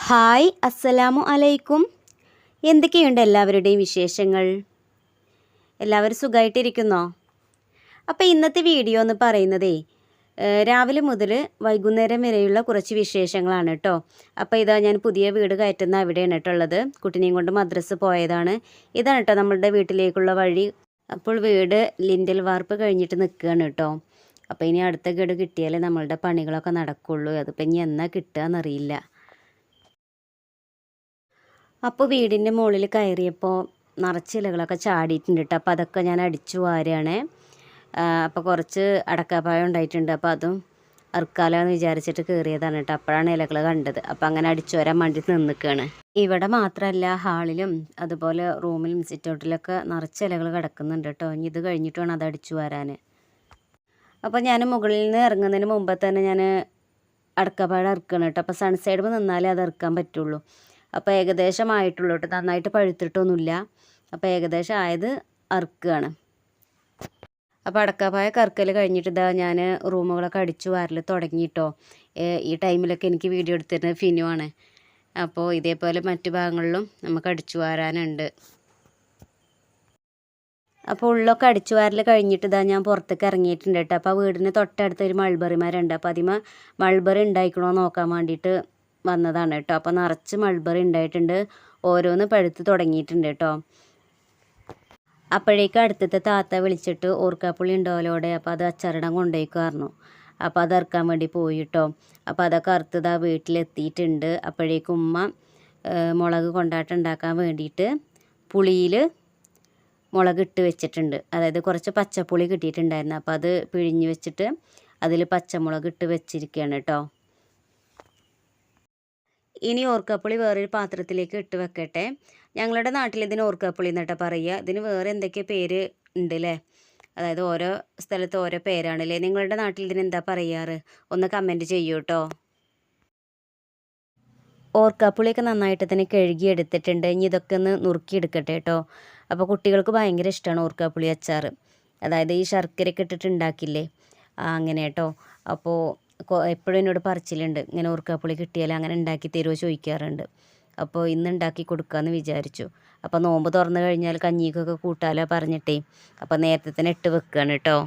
Hi അസ്സലാമു അലൈക്കും. എന്തൊക്കെയുണ്ട് എല്ലാവരുടെയും വിശേഷങ്ങൾ? എല്ലാവരും സുഖമായിട്ടിരിക്കുന്നോ? അപ്പോൾ ഇന്നത്തെ വീഡിയോ എന്ന് പറയുന്നതേ രാവിലെ മുതൽ വൈകുന്നേരം വരെയുള്ള കുറച്ച് വിശേഷങ്ങളാണ് കേട്ടോ. അപ്പോൾ ഇതാ ഞാൻ പുതിയ വീട് കയറ്റുന്ന അവിടെയാണ് കേട്ടോ ഉള്ളത്. കുട്ടിനെയും കൊണ്ട് മദ്രസ പോയതാണ്. ഇതാണ് കേട്ടോ നമ്മളുടെ വീട്ടിലേക്കുള്ള വഴി. അപ്പോൾ വീട് ലിൻഡൽ വാർപ്പ് കഴിഞ്ഞിട്ട് നിൽക്കുകയാണ് കേട്ടോ. അപ്പോൾ ഇനി അടുത്ത ഗഡു കിട്ടിയാലേ നമ്മളുടെ പണികളൊക്കെ നടക്കുള്ളൂ. അതിപ്പോൾ ഇനി എന്നാ കിട്ടുക എന്നറിയില്ല. അപ്പോൾ വീടിൻ്റെ മുകളിൽ കയറിയപ്പോൾ നിറച്ച് ഇലകളൊക്കെ ചാടിയിട്ടുണ്ട് കേട്ടോ. അപ്പോൾ അതൊക്കെ ഞാൻ അടിച്ചു വാരുകയാണ്. അപ്പോൾ കുറച്ച് അടക്കാപ്പായം ഉണ്ടായിട്ടുണ്ട്. അപ്പോൾ അതും അറുക്കാലോ എന്ന് വിചാരിച്ചിട്ട് കയറിയതാണ് കേട്ടോ. അപ്പോഴാണ് ഇലകൾ കണ്ടത്. അപ്പോൾ അങ്ങനെ അടിച്ചു വരാൻ വേണ്ടി നിൽക്കുകയാണ്. ഇവിടെ മാത്രമല്ല ഹാളിലും അതുപോലെ റൂമിലും സിറ്റൗട്ടിലൊക്കെ നിറച്ച് ഇലകൾ കിടക്കുന്നുണ്ട് കേട്ടോ. ഇനി ഇത് കഴിഞ്ഞിട്ട് വേണം അത് അടിച്ചു വരാൻ. അപ്പോൾ ഞാൻ മുകളിൽ നിന്ന് ഇറങ്ങുന്നതിന് മുമ്പ് തന്നെ ഞാൻ അടക്കാപ്പായം ഇറക്കണം കേട്ടോ. അപ്പോൾ സൺസൈഡ് നിന്നാലേ അത് ഇറക്കാൻ പറ്റുള്ളൂ. അപ്പോൾ ഏകദേശം ആയിട്ടുള്ളൂ കേട്ടോ. നന്നായിട്ട് പഴുത്തിട്ടൊന്നുമില്ല. അപ്പോൾ ഏകദേശം ആയത് അറുക്കുകയാണ്. അപ്പോൾ അടക്കാപ്പായ കറുക്കൽ കഴിഞ്ഞിട്ട് ഇതാ ഞാൻ റൂമുകളൊക്കെ അടിച്ചു വാരൽ തുടങ്ങിയിട്ടോ. ഈ ടൈമിലൊക്കെ എനിക്ക് വീഡിയോ എടുത്തിരുന്നത് ഫിനുവാണ്. അപ്പോൾ ഇതേപോലെ മറ്റു ഭാഗങ്ങളിലും നമുക്ക് അടിച്ചു വാരാനുണ്ട്. അപ്പോൾ ഉള്ളൊക്കെ അടിച്ചു വാരൽ കഴിഞ്ഞിട്ട് ഇതാ ഞാൻ പുറത്തേക്ക് ഇറങ്ങിയിട്ടുണ്ട് കേട്ടോ. അപ്പോൾ വീടിന് തൊട്ടടുത്ത് ഒരു മൾബറി മരമുണ്ട്. അപ്പോൾ അതിമ മൾബറി ഉണ്ടായിക്കണോ നോക്കാൻ വേണ്ടിയിട്ട് വന്നതാണ് കേട്ടോ. അപ്പോൾ നിറച്ച് മൾബറി ഉണ്ടായിട്ടുണ്ട്. ഓരോന്ന് പഴുത്ത് തുടങ്ങിയിട്ടുണ്ട് കേട്ടോ. അപ്പോഴേക്കും അടുത്തത്തെ താത്ത വിളിച്ചിട്ട് ഓർക്കാപ്പുളി ഉണ്ടോലോടെ. അപ്പോൾ അത് അച്ചാറിടാൻ കൊണ്ടുപോയിക്കായിരുന്നു. അപ്പോൾ അത് ഇറക്കാൻ വേണ്ടി പോയി കേട്ടോ. അപ്പോൾ അതൊക്കെ അറുത്തത് വീട്ടിലെത്തിയിട്ടുണ്ട്. അപ്പോഴേക്കും ഉമ്മ മുളക് കൊണ്ടാട്ടം ഉണ്ടാക്കാൻ വേണ്ടിയിട്ട് പുളിയിൽ മുളക് ഇട്ട് വെച്ചിട്ടുണ്ട്. അതായത് കുറച്ച് പച്ചപ്പുളി കിട്ടിയിട്ടുണ്ടായിരുന്നു. അപ്പോൾ അത് പിഴിഞ്ഞ് വെച്ചിട്ട് അതിൽ പച്ചമുളക് ഇട്ട് വെച്ചിരിക്കുകയാണ് കേട്ടോ. ഇനി ഓർക്കാപ്പുളി വേറൊരു പാത്രത്തിലേക്ക് ഇട്ട് വെക്കട്ടെ. ഞങ്ങളുടെ നാട്ടിൽ ഇതിന് ഓർക്കാപ്പുളി എന്നിട്ട് പറയുക. ഇതിന് വേറെ എന്തൊക്കെ പേര് ഉണ്ട് അല്ലേ? അതായത് ഓരോ സ്ഥലത്ത് ഓരോ പേരാണല്ലേ. നിങ്ങളുടെ നാട്ടിൽ ഇതിന് എന്താ പറയാറ്? ഒന്ന് കമൻറ്റ് ചെയ്യൂ കേട്ടോ. ഓർക്കാപ്പുളിയൊക്കെ നന്നായിട്ട് തന്നെ കഴുകി എടുത്തിട്ടുണ്ട്. ഇനി ഇതൊക്കെ ഒന്ന് നുറുക്കിയെടുക്കട്ടെ കേട്ടോ. അപ്പോൾ കുട്ടികൾക്ക് ഭയങ്കര ഇഷ്ടമാണ് ഓർക്കാപ്പുളി അച്ചാർ. അതായത് ഈ ശർക്കരയൊക്കെ ഇട്ടിട്ട് ഉണ്ടാക്കില്ലേ, അങ്ങനെ കേട്ടോ. അപ്പോൾ എപ്പോഴും എന്നോട് പറച്ചിലുണ്ട്, ഇങ്ങനെ ഓർക്കാപ്പുളി കിട്ടിയാൽ അങ്ങനെ ഉണ്ടാക്കി തരുമോ ചോദിക്കാറുണ്ട്. അപ്പോൾ ഇന്ന് ഉണ്ടാക്കി കൊടുക്കാമെന്ന് വിചാരിച്ചു. അപ്പോൾ നോമ്പ് തുറന്നു കഴിഞ്ഞാൽ കഞ്ഞിക്കൊക്കെ കൂട്ടാലോ പറഞ്ഞിട്ടേ അപ്പോൾ നേരത്തെ തന്നെ ഇട്ട് വെക്കുകയാണ് കേട്ടോ.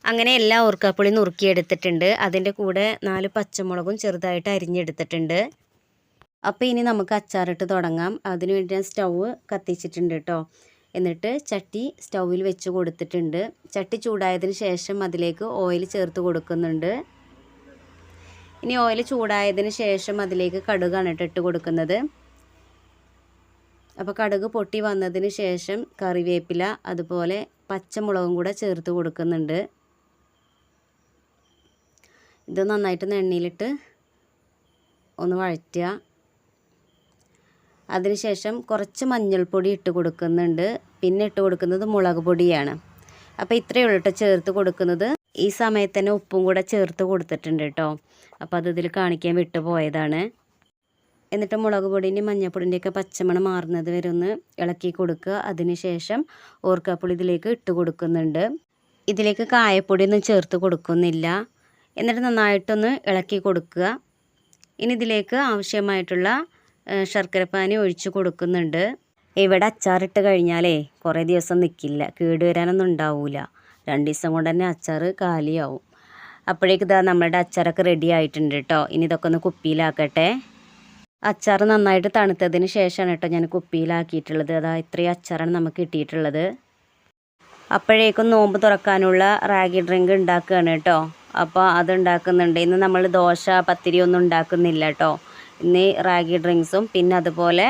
അങ്ങനെ എല്ലാ ഓർക്കാപ്പുളി നുറുക്കിയെടുത്തിട്ടുണ്ട്. അതിൻ്റെ കൂടെ 4 പച്ചമുളകും ചെറുതായിട്ട് അരിഞ്ഞെടുത്തിട്ടുണ്ട്. അപ്പോൾ ഇനി നമുക്ക് അച്ചാറിട്ട് തുടങ്ങാം. അതിന് വേണ്ടി ഞാൻ സ്റ്റൗവ് കത്തിച്ചിട്ടുണ്ട് കേട്ടോ. എന്നിട്ട് ചട്ടി സ്റ്റൗവിൽ വെച്ച് കൊടുത്തിട്ടുണ്ട്. ചട്ടി ചൂടായതിന് ശേഷം അതിലേക്ക് ഓയിൽ ചേർത്ത് കൊടുക്കുന്നുണ്ട്. ഇനി ഓയിൽ ചൂടായതിന് ശേഷം അതിലേക്ക് കടുകാണ് ഇട്ട് കൊടുക്കുന്നത്. അപ്പോൾ കടുക് പൊട്ടി വന്നതിന് ശേഷം കറിവേപ്പില അതുപോലെ പച്ചമുളകും കൂടെ ചേർത്ത് കൊടുക്കുന്നുണ്ട്. ഇത് നന്നായിട്ട് എണ്ണയിലിട്ട് ഒന്ന് വഴറ്റുക. അതിനുശേഷം കുറച്ച് മഞ്ഞൾപ്പൊടി ഇട്ട് കൊടുക്കുന്നുണ്ട്. പിന്നെ ഇട്ട് കൊടുക്കുന്നത് മുളക് പൊടിയാണ്. അപ്പോൾ ഇത്രയേ ഉള്ളൂ കേട്ടോ ചേർത്ത് കൊടുക്കുന്നത്. ഈ സമയത്ത് തന്നെ ഉപ്പും കൂടെ ചേർത്ത് കൊടുത്തിട്ടുണ്ട് കേട്ടോ. അപ്പോൾ അത് ഇതിൽ കാണിക്കാൻ വിട്ടു പോയതാണ്. എന്നിട്ട് മുളക് പൊടിൻ്റെയും മഞ്ഞൾപ്പൊടിൻ്റെയൊക്കെ പച്ചമണം മാറുന്നത് വരെ ഒന്ന് ഇളക്കി കൊടുക്കുക. അതിനുശേഷം ഓർക്കാപ്പുളി ഇതിലേക്ക് ഇട്ട് കൊടുക്കുന്നുണ്ട്. ഇതിലേക്ക് കായപ്പൊടിയൊന്നും ചേർത്ത് കൊടുക്കുന്നില്ല. എന്നിട്ട് നന്നായിട്ടൊന്ന് ഇളക്കി കൊടുക്കുക. ഇനി ഇതിലേക്ക് ആവശ്യമായിട്ടുള്ള ശർക്കരപ്പാനി ഒഴിച്ച് കൊടുക്കുന്നുണ്ട്. ഇവിടെ അച്ചാറിട്ട് കഴിഞ്ഞാലേ കുറേ ദിവസം നിൽക്കില്ല, കേടുവരാനൊന്നും ഉണ്ടാവില്ല. 2 ദിവസം കൊണ്ട് തന്നെ അച്ചാർ കാലിയാവും. അപ്പോഴേക്ക് ഇതാ നമ്മളുടെ അച്ചാറൊക്കെ റെഡി ആയിട്ടുണ്ട് കേട്ടോ. ഇനി ഇതൊക്കെ ഒന്ന് കുപ്പിയിലാക്കട്ടെ. അച്ചാർ നന്നായിട്ട് തണുത്തതിന് ശേഷമാണ് കേട്ടോ ഞാൻ കുപ്പിയിലാക്കിയിട്ടുള്ളത്. അതാ ഇത്രയും അച്ചാറാണ് നമുക്ക് കിട്ടിയിട്ടുള്ളത്. അപ്പോഴേക്കും നോമ്പ് തുറക്കാനുള്ള റാഗി ഡ്രിങ്ക് ഉണ്ടാക്കുകയാണ് കേട്ടോ. അപ്പോൾ അത് ഉണ്ടാക്കുന്നുണ്ട്. ഇന്ന് നമ്മൾ ദോശ പത്തിരി ഒന്നും ഉണ്ടാക്കുന്നില്ല കേട്ടോ. ഇന്ന് റാഗി ഡ്രിങ്ക്സും പിന്നെ അതുപോലെ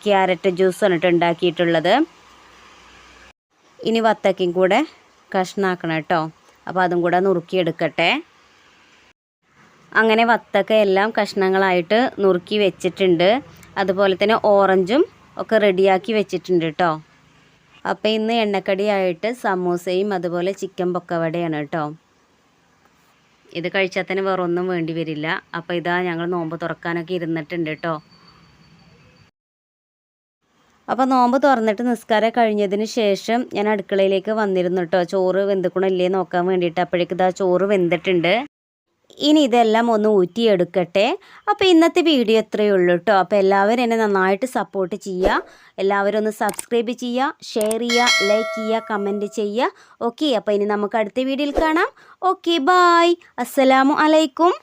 ക്യാരറ്റ് ജ്യൂസാണ് കേട്ടോ ഉണ്ടാക്കിയിട്ടുള്ളത്. ഇനി വത്തക്കയും കൂടെ കഷ്ണാക്കണം കേട്ടോ. അപ്പോൾ അതും കൂടെ നുറുക്കിയെടുക്കട്ടെ. അങ്ങനെ വത്തക്ക എല്ലാം കഷ്ണങ്ങളായിട്ട് നുറുക്കി വെച്ചിട്ടുണ്ട്. അതുപോലെ തന്നെ ഓറഞ്ചും ഒക്കെ റെഡിയാക്കി വെച്ചിട്ടുണ്ട് കേട്ടോ. അപ്പോൾ ഇന്ന് എണ്ണക്കടിയായിട്ട് സമൂസയും അതുപോലെ ചിക്കൻ പൊക്കവടയാണ് കേട്ടോ. ഇത് കഴിച്ചാൽ തന്നെ വേറെ ഒന്നും വേണ്ടി വരില്ല. അപ്പോൾ ഇതാ ഞങ്ങൾ നോമ്പ് തുറക്കാനൊക്കെ ഇരുന്നിട്ടുണ്ട് കേട്ടോ. അപ്പോൾ നോമ്പ് തുറന്നിട്ട് നിസ്കാരം കഴിഞ്ഞതിന് ശേഷം ഞാൻ അടുക്കളയിലേക്ക് വന്നിരുന്നു കേട്ടോ. ചോറ് വെന്തുക്കണില്ലേ നോക്കാൻ വേണ്ടിയിട്ട്. അപ്പോഴേക്ക് ഇതാ ചോറ് വെന്തിട്ടുണ്ട്. ഇനി ഇതെല്ലാം ഒന്ന് ഊറ്റിയെടുക്കട്ടെ. അപ്പോൾ ഇന്നത്തെ വീഡിയോ ഇത്രയേ ഉള്ളൂ കേട്ടോ. അപ്പോൾ എല്ലാവരും എന്നെ നന്നായിട്ട് സപ്പോർട്ട് ചെയ്യുക. എല്ലാവരും ഒന്ന് സബ്സ്ക്രൈബ് ചെയ്യുക, ഷെയർ ചെയ്യുക, ലൈക്ക് ചെയ്യുക, കമൻറ്റ് ചെയ്യുക. ഓക്കെ, അപ്പോൾ ഇനി നമുക്ക് അടുത്ത വീഡിയോയിൽ കാണാം. Okay, bye. അസ്സലാമു അലൈക്കും.